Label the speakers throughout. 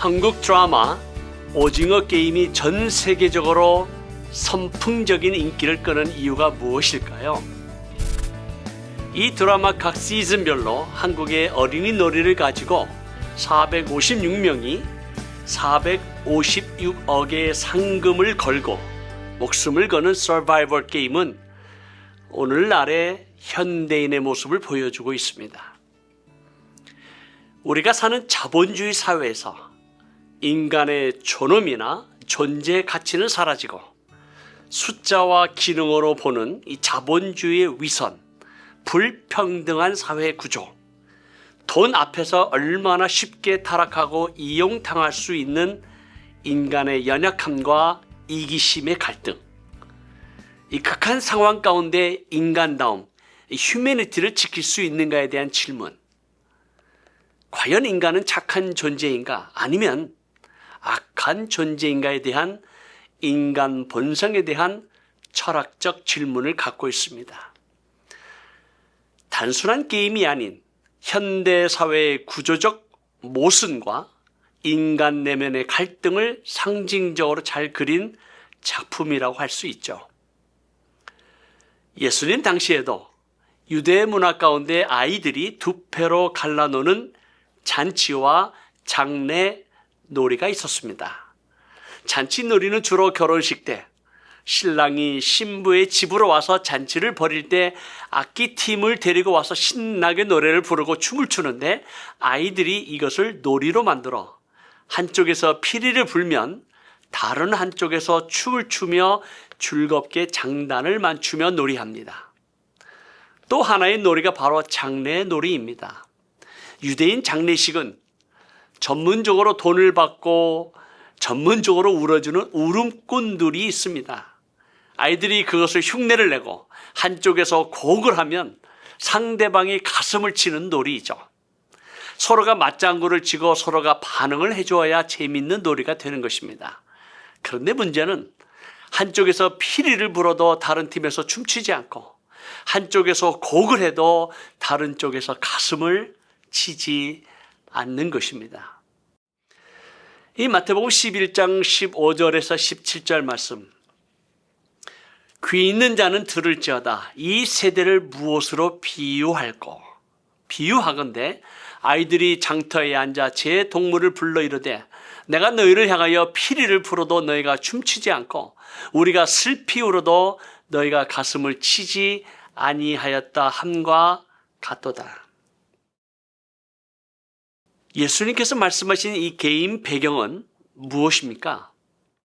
Speaker 1: 한국 드라마 오징어 게임이 전 세계적으로 선풍적인 인기를 끄는 이유가 무엇일까요? 이 드라마 각 시즌별로 한국의 어린이 놀이를 가지고 456명이 456억의 상금을 걸고 목숨을 거는 서바이벌 게임은 오늘날의 현대인의 모습을 보여주고 있습니다. 우리가 사는 자본주의 사회에서 인간의 존엄이나 존재 가치는 사라지고 숫자와 기능으로 보는 이 자본주의의 위선, 불평등한 사회 구조, 돈 앞에서 얼마나 쉽게 타락하고 이용당할 수 있는 인간의 연약함과 이기심의 갈등, 이 극한 상황 가운데 인간다움, 휴머니티를 지킬 수 있는가에 대한 질문. 과연 인간은 착한 존재인가? 아니면 악한 존재인가에 대한 인간 본성에 대한 철학적 질문을 갖고 있습니다. 단순한 게임이 아닌 현대 사회의 구조적 모순과 인간 내면의 갈등을 상징적으로 잘 그린 작품이라고 할 수 있죠. 예수님 당시에도 유대 문화 가운데 아이들이 두 패로 갈라노는 잔치와 장례 놀이가 있었습니다. 잔치 놀이는 주로 결혼식 때 신랑이 신부의 집으로 와서 잔치를 벌일 때 악기팀을 데리고 와서 신나게 노래를 부르고 춤을 추는데, 아이들이 이것을 놀이로 만들어 한쪽에서 피리를 불면 다른 한쪽에서 춤을 추며 즐겁게 장단을 맞추며 놀이합니다. 또 하나의 놀이가 바로 장례 놀이입니다. 유대인 장례식은 전문적으로 돈을 받고 전문적으로 울어주는 울음꾼들이 있습니다. 아이들이 그것을 흉내를 내고 한쪽에서 곡을 하면 상대방이 가슴을 치는 놀이이죠. 서로가 맞장구를 치고 서로가 반응을 해줘야 재미있는 놀이가 되는 것입니다. 그런데 문제는 한쪽에서 피리를 불어도 다른 팀에서 춤추지 않고 한쪽에서 곡을 해도 다른 쪽에서 가슴을 치지 않는 것입니다. 이 마태복음 11장 15절에서 17절 말씀, 귀 있는 자는 들을지어다. 이 세대를 무엇으로 비유할꼬? 비유하건대 아이들이 장터에 앉아 제 동물을 불러 이르되 내가 너희를 향하여 피리를 불어도 너희가 춤추지 않고 우리가 슬피 울어도 너희가 가슴을 치지 아니하였다 함과 같도다. 예수님께서 말씀하신 이 게임 배경은 무엇입니까?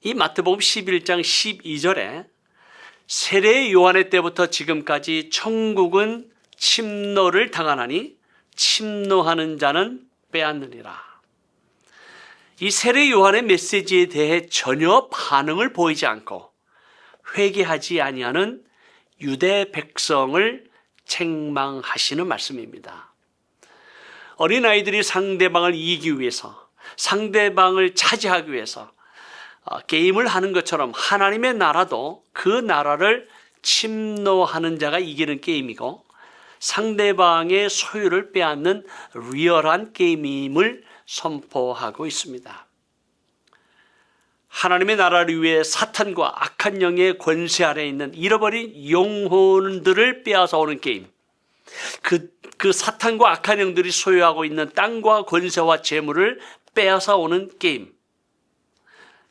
Speaker 1: 이 마태복음 11장 12절에 세례 요한의 때부터 지금까지 천국은 침노를 당하나니 침노하는 자는 빼앗느니라. 이 세례 요한의 메시지에 대해 전혀 반응을 보이지 않고 회개하지 아니하는 유대 백성을 책망하시는 말씀입니다. 어린아이들이 상대방을 이기기 위해서, 상대방을 차지하기 위해서 게임을 하는 것처럼 하나님의 나라도 그 나라를 침노하는 자가 이기는 게임이고 상대방의 소유를 빼앗는 리얼한 게임임을 선포하고 있습니다. 하나님의 나라를 위해 사탄과 악한 영의 권세 아래에 있는 잃어버린 영혼들을 빼앗아 오는 게임, 그 사탄과 악한 영들이 소유하고 있는 땅과 권세와 재물을 빼앗아 오는 게임,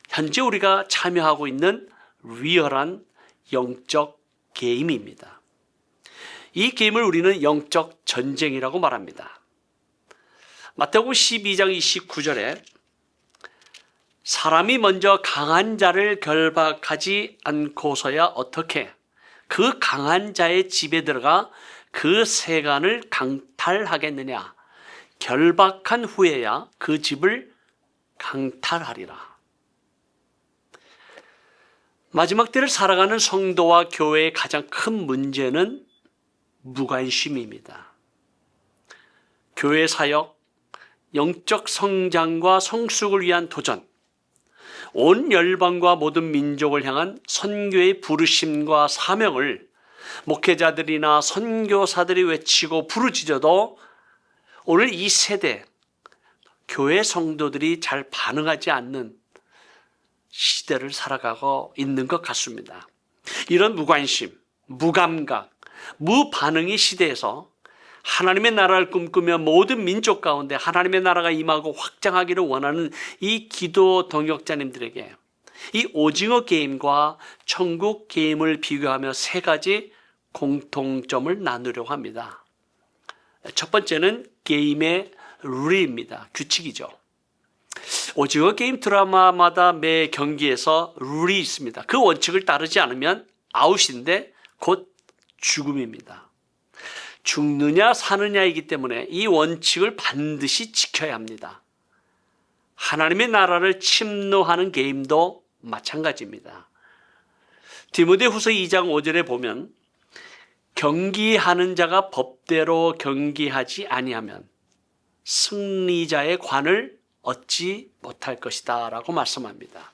Speaker 1: 현재 우리가 참여하고 있는 리얼한 영적 게임입니다. 이 게임을 우리는 영적 전쟁이라고 말합니다. 마태복음 12장 29절에 사람이 먼저 강한 자를 결박하지 않고서야 어떻게 그 강한 자의 집에 들어가 그 세간을 강탈하겠느냐. 결박한 후에야 그 집을 강탈하리라. 마지막 때를 살아가는 성도와 교회의 가장 큰 문제는 무관심입니다. 교회 사역, 영적 성장과 성숙을 위한 도전, 온 열방과 모든 민족을 향한 선교의 부르심과 사명을 목회자들이나 선교사들이 외치고 부르짖어도 오늘 이 세대, 교회 성도들이 잘 반응하지 않는 시대를 살아가고 있는 것 같습니다. 이런 무관심, 무감각, 무반응의 시대에서 하나님의 나라를 꿈꾸며 모든 민족 가운데 하나님의 나라가 임하고 확장하기를 원하는 이 기도 동역자님들에게 이 오징어 게임과 천국 게임을 비교하며 세 가지 공통점을 나누려고 합니다. 첫 번째는 게임의 룰입니다. 규칙이죠. 오징어 게임 드라마마다 매 경기에서 룰이 있습니다. 그 원칙을 따르지 않으면 아웃인데 곧 죽음입니다. 죽느냐 사느냐이기 때문에 이 원칙을 반드시 지켜야 합니다. 하나님의 나라를 침노하는 게임도 마찬가지입니다. 디모데후서 2장 5절에 보면 경기하는 자가 법대로 경기하지 아니하면 승리자의 관을 얻지 못할 것이다 라고 말씀합니다.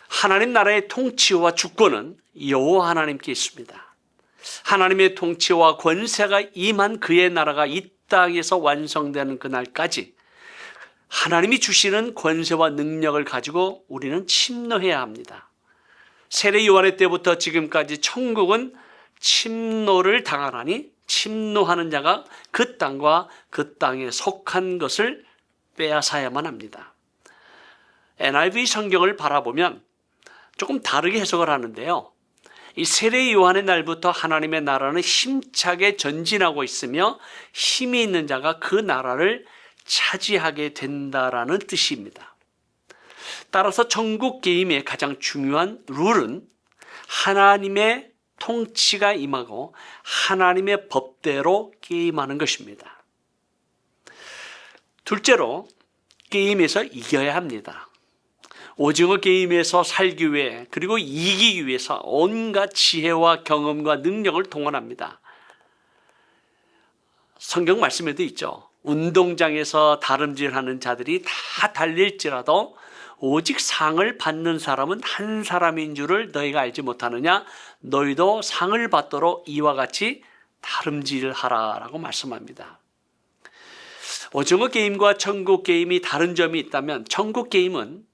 Speaker 1: 하나님 나라의 통치와 주권은 여호와 하나님께 있습니다. 하나님의 통치와 권세가 임한 그의 나라가 이 땅에서 완성되는 그날까지 하나님이 주시는 권세와 능력을 가지고 우리는 침노해야 합니다. 세례 요한의 때부터 지금까지 천국은 침노를 당하나니 침노하는 자가 그 땅과 그 땅에 속한 것을 빼앗아야만 합니다. NIV 성경을 바라보면 조금 다르게 해석을 하는데요. 이 세례 요한의 날부터 하나님의 나라는 힘차게 전진하고 있으며 힘이 있는 자가 그 나라를 차지하게 된다라는 뜻입니다. 따라서 천국 게임의 가장 중요한 룰은 하나님의 통치가 임하고 하나님의 법대로 게임하는 것입니다. 둘째로 게임에서 이겨야 합니다. 오징어 게임에서 살기 위해 그리고 이기기 위해서 온갖 지혜와 경험과 능력을 동원합니다. 성경 말씀에도 있죠. 운동장에서 다름질하는 자들이 다 달릴지라도 오직 상을 받는 사람은 한 사람인 줄을 너희가 알지 못하느냐? 너희도 상을 받도록 이와 같이 다름질하라 라고 말씀합니다. 오징어 게임과 천국 게임이 다른 점이 있다면 천국 게임은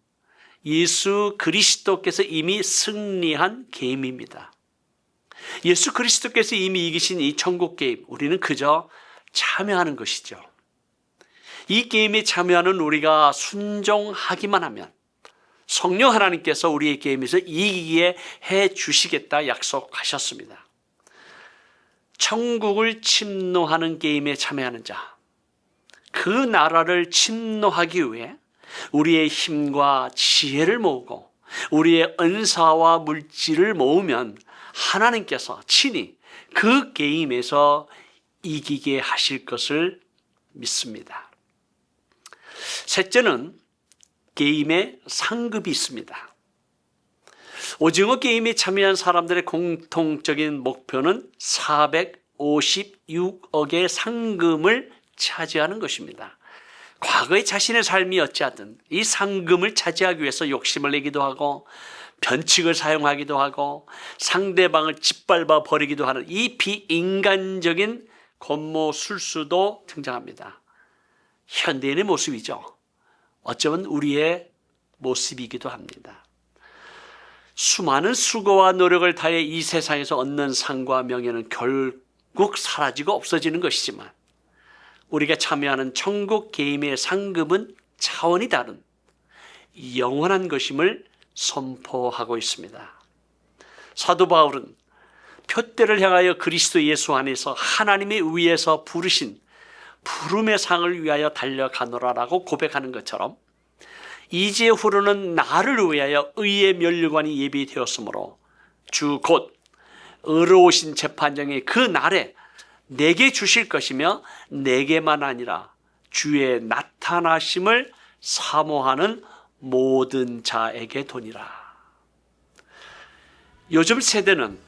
Speaker 1: 예수 그리스도께서 이미 승리한 게임입니다. 예수 그리스도께서 이미 이기신 이 천국 게임, 우리는 그저 참여하는 것이죠. 이 게임에 참여하는 우리가 순종하기만 하면 성령 하나님께서 우리의 게임에서 이기게 해 주시겠다 약속하셨습니다. 천국을 침노하는 게임에 참여하는 자, 그 나라를 침노하기 위해 우리의 힘과 지혜를 모으고 우리의 은사와 물질을 모으면 하나님께서 친히 그 게임에서 이기게 하실 것을 믿습니다. 셋째는 게임에 상급이 있습니다. 오징어 게임에 참여한 사람들의 공통적인 목표는 456억의 상금을 차지하는 것입니다. 과거의 자신의 삶이 어찌하든 이 상금을 차지하기 위해서 욕심을 내기도 하고 변칙을 사용하기도 하고 상대방을 짓밟아 버리기도 하는 이 비인간적인 권모술수도 등장합니다. 현대인의 모습이죠. 어쩌면 우리의 모습이기도 합니다. 수많은 수고와 노력을 다해 이 세상에서 얻는 상과 명예는 결국 사라지고 없어지는 것이지만 우리가 참여하는 천국 게임의 상급은 차원이 다른 영원한 것임을 선포하고 있습니다. 사도 바울은 표대를 향하여 그리스도 예수 안에서 하나님의 의에서 부르신 부름의 상을 위하여 달려가노라라고 고백하는 것처럼 이제 후로는 나를 위하여 의의 면류관이 예비되었으므로 주 곧 의로우신 재판장의 그 날에 내게 주실 것이며 내게만 아니라 주의 나타나심을 사모하는 모든 자에게 도니라. 요즘 세대는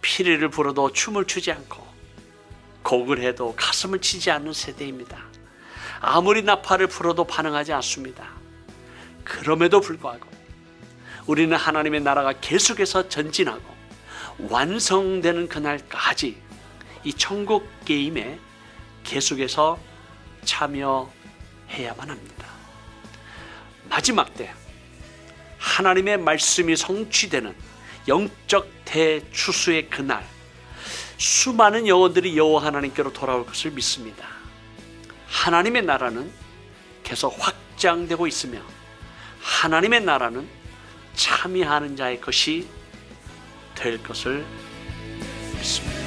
Speaker 1: 피리를 불어도 춤을 추지 않고 곡을 해도 가슴을 치지 않는 세대입니다. 아무리 나팔을 불어도 반응하지 않습니다. 그럼에도 불구하고 우리는 하나님의 나라가 계속해서 전진하고 완성되는 그날까지 이 천국 게임에 계속해서 참여해야 해야만 합니다. 마지막 때 하나님의 말씀이 성취되는 영적 대추수의 그날, 수많은 영혼들이 여호와 하나님께로 돌아올 것을 믿습니다. 하나님의 나라는 계속 확장되고 있으며 하나님의 나라는 참여하는 자의 것이 될 것을 믿습니다.